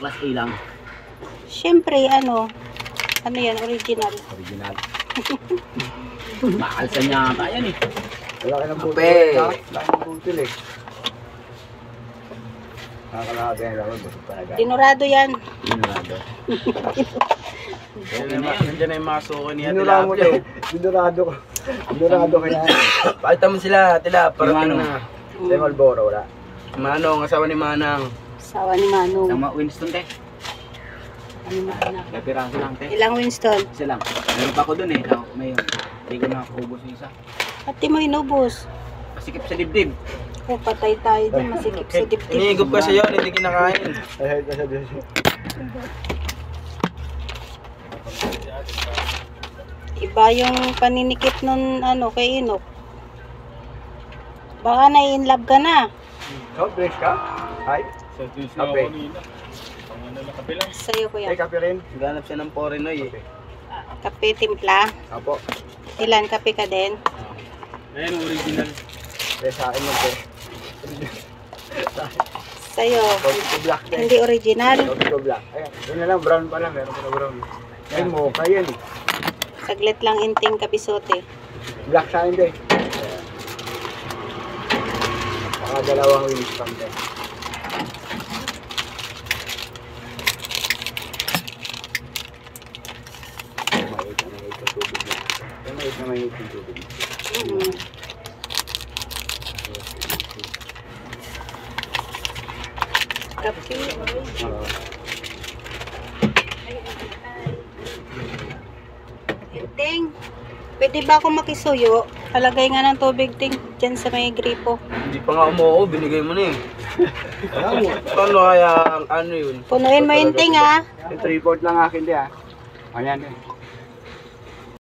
Class A lang. Siyempre, ano yan, original. Original. Mahal sa niya ata yan eh. Wala ka ng butil. Kape. Wala ka ng butil eh. Nakakalakad yan naman. Busog talaga. Dinurado yan. Dinurado. Nandiyan na yung mga suko ni Ate Dinura mo Lapio. na. Dinurado ko. Dinurado kaya. Pakita mo sila, Ate Lap. Parating Yung na. Sa Malboro wala. Manong, asawa ni Manang. Sawa ni Manong. Tama Winston te. Ano na anak? Kapiraso lang te. Ilang Winston? Isa lang. Meron pa ako dun eh. May hindi ko nakakubos yung isa. At di mo inubos. Masikip sa dibdib. O, patay tayo din. Masikip sa dibdib. Inihigop kasi yun, hindi kinakain. Ay, kasi din. Iba yung paninikip nun, kay Inok. Baka na-inlove ka na. Soft drinks ka? Ay? Kape. Sa'yo, Ay, kuya. kape rin. Naghanap siya ng porinoy eh. Kape timpla. Apo. Ilan kape ka din? Ayan, original. Eh, sa akin lang po. Sa'yo. Coffee black din. Hindi original. Coffee black. Ayan, yun na lang. Brown pa lang. Meron pa na brown. Ay, mocha yan eh. Saglit lang inting kabisote. Black sa akin din. Saka dalawang wings pang din. Mahit na mahit yung tubig na. Mahit na mahit yung tubig. Kape. Ting, pwede ba ako makisuyo? Palagay nga ng tubig, Ting, dyan sa may gripo. Hindi pa nga umuo, binigay mo na eh. Paano kaya ang ano yun? Punuin mo yung Ting, ha? Yung 3/4 lang akin di ah. Ayan eh.